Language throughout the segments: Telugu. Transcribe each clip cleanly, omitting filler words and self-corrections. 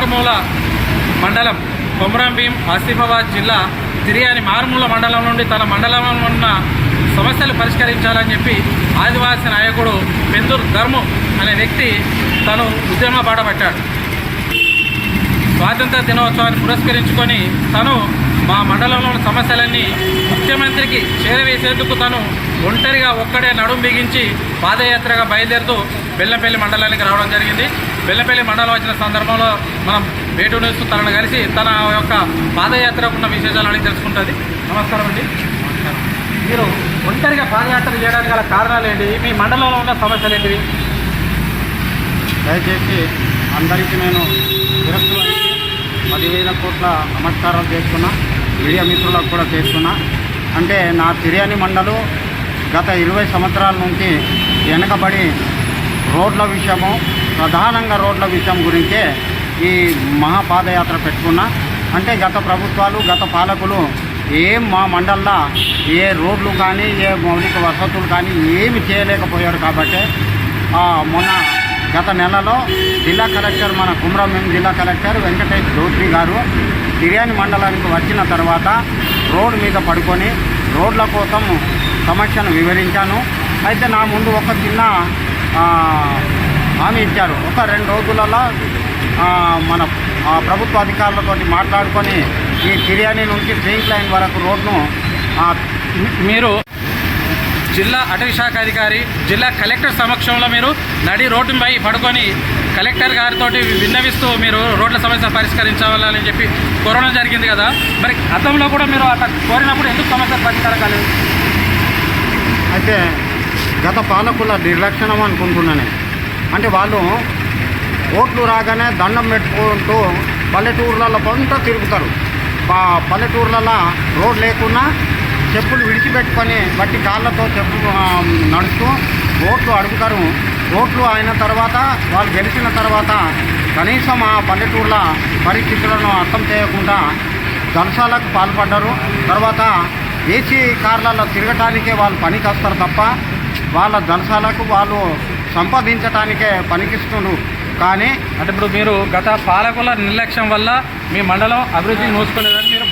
మారుమూల మండలం కొమరంభీం ఆసిఫాబాద్ జిల్లా తిర్యాని మారుమూల మండలం నుండి తన మండలంలో ఉన్న సమస్యలు పరిష్కరించాలని చెప్పి ఆదివాసీ నాయకుడు పెందూరు ధర్ము అనే వ్యక్తి తను ఉద్యమ బాట పట్టాడు. స్వాతంత్ర దినోత్సవాన్ని పురస్కరించుకొని తను మా మండలంలోని సమస్యలన్నీ ముఖ్యమంత్రికి చేరవేసేందుకు తను ఒంటరిగా ఒక్కడే నడుం బిగించి పాదయాత్రగా బయలుదేరుతూ బెల్లంపల్లి మండలానికి రావడం జరిగింది. బెల్లంపల్లి మండలం వచ్చిన సందర్భంలో మనం వేటు న్యూస్ తనను కలిసి తన యొక్క పాదయాత్రకు ఉన్న విశేషాలు అడిగి తెలుసుకుంటుంది. నమస్కారం అండి. మీరు ఒంటరిగా పాదయాత్ర చేయడానికి గల కారణాలు ఏంటి? మీ మండలంలో ఉన్న సమస్యలు ఏంటివి? దయచేసి అందరికీ నేను 10,000 కోట్ల నమస్కారాలు చేస్తున్నా. మీడియా మిత్రులకు కూడా చేస్తున్నా. అంటే నా తిర్యాని మండలం గత 20 సంవత్సరాల నుంచి వెనకబడి రోడ్ల విషయము, ప్రధానంగా రోడ్ల విషయం గురించే ఈ మహాపాదయాత్ర పెట్టుకున్నా. అంటే గత ప్రభుత్వాలు, గత పాలకులు మా మండల్లో ఏ రోడ్లు కానీ ఏ మౌలిక వసతులు కానీ ఏమి చేయలేకపోయారు. కాబట్టి మొన్న గత నెలలో జిల్లా కలెక్టర్, మన కొమరంభీం జిల్లా కలెక్టర్ వెంకటేష్ చౌదరి గారు తిర్యాని మండలానికి వచ్చిన తర్వాత రోడ్డు మీద పడుకొని రోడ్ల కోసం సమస్యను వివరించాను. అయితే నా ముందు ఒక చిన్న హామీ ఇచ్చారు. ఒక 2 రోజులలో మన ప్రభుత్వ అధికారులతో మాట్లాడుకొని ఈ తిర్యాని నుంచి ట్రైన్ లైన్ వరకు రోడ్ను మీరు జిల్లా అటవీ శాఖ అధికారి, జిల్లా కలెక్టర్ సమక్షంలో మీరు నడి రోడ్డుపై పడుకొని కలెక్టర్ గారితో విన్నవిస్తూ మీరు రోడ్ల సమస్య పరిష్కరించాలని చెప్పి కోరడం జరిగింది కదా. మరి గతంలో కూడా మీరు అట్లా కోరినప్పుడు ఎందుకు సమస్య పరిష్కారం కాలేదు? అయితే గత పాలకుల నిర్లక్ష్యం అనుకుంటున్నాను. అంటే వాళ్ళు ఓట్లు రాగానే దండం పెట్టుకుంటూ పల్లెటూర్లలో కొంత తిరుగుతారు. పల్లెటూర్లలో రోడ్ లేకున్నా చెప్పులు విడిచిపెట్టుకొని బట్టి కాళ్ళతో చెప్పులు నడుస్తూ ఓట్లు అడుగుతారు. ఓట్లు అయిన తర్వాత వాళ్ళు గెలిచిన తర్వాత కనీసం ఆ పల్లెటూర్ల పరిస్థితులను అర్థం చేయకుండా జలసాలకు పాల్పడ్డారు. తర్వాత ఏసీ కార్లలో తిరగటానికే వాళ్ళు పనికి వస్తారు తప్ప వాళ్ళ జలసాలకు వాళ్ళు సంపాదించడానికే పనికిస్తున్నారు. కానీ అంటే ఇప్పుడు మీరు గత పాలకుల నిర్లక్ష్యం వల్ల మీ మండలం అభివృద్ధి నోచుకోలేదని మీరు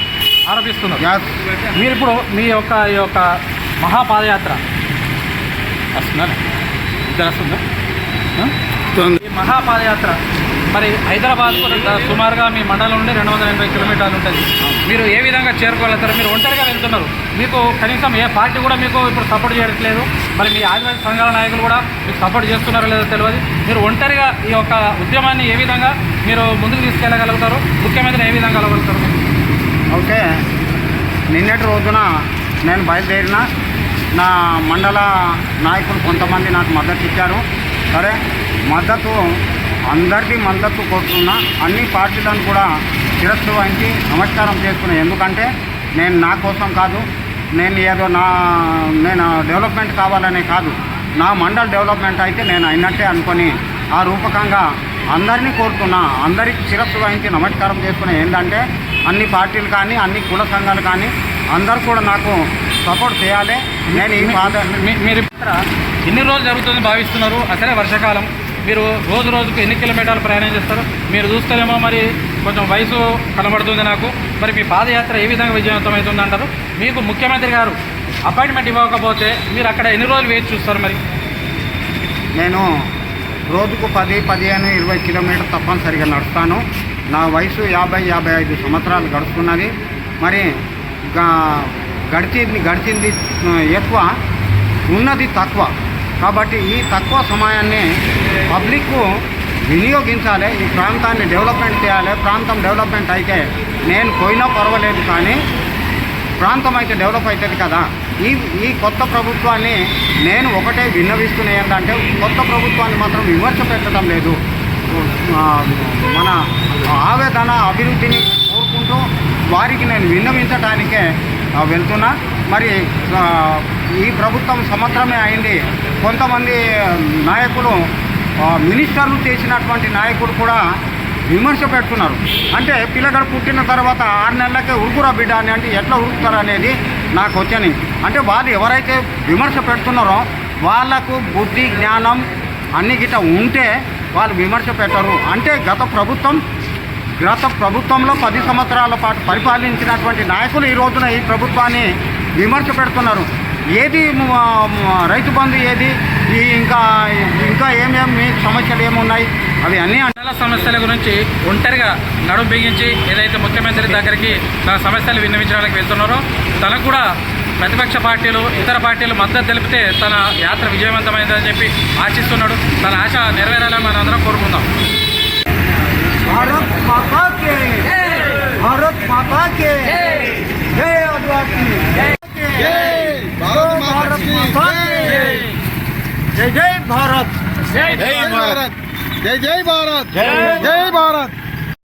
ఆరోపిస్తున్నారు. మీరు ఇప్పుడు మీ యొక్క ఈ యొక్క మహాపాదయాత్ర వస్తున్నారు, ఇద్దరు వస్తుందా? ఈ మహాపాదయాత్ర మరి హైదరాబాద్కు సుమారుగా మీ మండలం నుండి 280 కిలోమీటర్లు ఉంటుంది. మీరు ఏ విధంగా చేరుకోగలుగుతారు? మీరు ఒంటరిగా వెళ్తున్నారు. మీకు కనీసం ఏ పార్టీ కూడా మీకు ఇప్పుడు సపోర్ట్ చేయట్లేదు. మరి మీ ఆదివాసీ సంఘాల నాయకులు కూడా మీకు సపోర్ట్ చేస్తున్నారో లేదో తెలియదు. మీరు ఒంటరిగా ఈ యొక్క ఉద్యమాన్ని ఏ విధంగా మీరు ముందుకు తీసుకెళ్ళగలుగుతారు? ముఖ్యమంత్రిని ఏ విధంగా కలగలుగుతారు? ఓకే, నిన్నటి రోజున నేను బయలుదేరిన నా మండల నాయకులు కొంతమంది నాకు మద్దతు ఇచ్చారు. సరే, అందరికీ మద్దతు కోరుతున్నా. అన్ని పార్టీలను కూడా శిరస్సు వహించి నమస్కారం చేసుకున్నాను. ఎందుకంటే నేను నా కోసం కాదు, నేను ఏదో నేను డెవలప్మెంట్ కావాలనే కాదు, నా మండల్ డెవలప్మెంట్ అయితే నేను అయినట్టే అనుకొని ఆ రూపకంగా అందరినీ కోరుతున్నా. అందరికీ శిరస్సు వహించి నమస్కారం చేసుకునే ఏంటంటే అన్ని పార్టీలు కానీ అన్ని కుల సంఘాలు కానీ అందరూ కూడా నాకు సపోర్ట్ చేయాలి. నేను ఈ మీరు ఎన్ని రోజులు జరుగుతుందని భావిస్తున్నారు? అసలే వర్షాకాలం, మీరు రోజుకు ఎన్ని కిలోమీటర్లు ప్రయాణం చేస్తారు? మీరు చూస్తేనేమో మరి కొంచెం వయసు కనబడుతుంది నాకు. మరి మీ పాదయాత్ర ఏ విధంగా విజయవంతం అవుతుంది అంటారు? మీకు ముఖ్యమంత్రి గారు అపాయింట్మెంట్ ఇవ్వకపోతే మీరు అక్కడ ఎన్ని రోజులు వేచి చూస్తారు? మరి నేను రోజుకు 10, 15, 20 కిలోమీటర్లు తప్పనిసరిగా నడుస్తాను. నా వయసు 50-55 సంవత్సరాలు గడుస్తున్నది. మరి గడిచింది ఎక్కువ, ఉన్నది తక్కువ. కాబట్టి ఈ తక్కువ సమయాన్ని పబ్లిక్ వినియోగించాలి. ఈ ప్రాంతాన్ని డెవలప్మెంట్ చేయాలి. ప్రాంతం డెవలప్మెంట్ అయితే నేను పోయినా పర్వాలేదు, కానీ ప్రాంతం అయితే డెవలప్ అవుతుంది కదా. ఈ కొత్త ప్రభుత్వాన్ని నేను ఒకటే విన్నవిస్తున్నా ఏంటంటే, కొత్త ప్రభుత్వాన్ని మాత్రం విమర్శ పెట్టడం లేదు. మన ఆవేదన అభివృద్ధిని కోరుకుంటూ వారికి నేను విన్నవించడానికే వెళ్తున్నా. మరి ఈ ప్రభుత్వం సంవత్సరమే అయింది. కొంతమంది నాయకులు, మినిస్టర్లు చేసినటువంటి నాయకులు కూడా విమర్శ పెడుతున్నారు. అంటే పిల్లగాడు పుట్టిన తర్వాత 6 నెలలకే ఉరుకురా బిడ్డ అని అంటే ఎట్లా ఉరుకుతారు అనేది నాకు వచ్చని. అంటే వాళ్ళు ఎవరైతే విమర్శ పెడుతున్నారో వాళ్లకు బుద్ధి జ్ఞానం అన్ని గిట్ట ఉంటే వాళ్ళు విమర్శ పెట్టరు. అంటే గత ప్రభుత్వం గత ప్రభుత్వంలో 10 సంవత్సరాల పాటు పరిపాలించినటువంటి నాయకులు ఈ రోజున ఈ ప్రభుత్వాన్ని విమర్శ పెడుతున్నారు. ఏది రైతు బంధు ఏది, ఇంకా ఏమేమి సమస్యలు ఏమున్నాయి, అవి అన్నీ మండల సమస్యల గురించి ఒంటరిగా నడుం బిగించి ఏదైతే ముఖ్యమంత్రి దగ్గరికి తన సమస్యలు విన్నవించడానికి వెళ్తున్నారో తనకు కూడా ప్రతిపక్ష పార్టీలు ఇతర పార్టీలు మద్దతు తెలిపితే తన యాత్ర విజయవంతమైందని చెప్పి ఆశిస్తున్నాడు. తన ఆశ నెరవేరాలని మనం అందరం కోరుకుందాం. భారత్ మాతా కే భారత్ మాతా కే జై ఆదివాసీ జై భారత్ మాతా కే జై జై భారత్ జై భారత్ జై జై భారత్ జై భారత్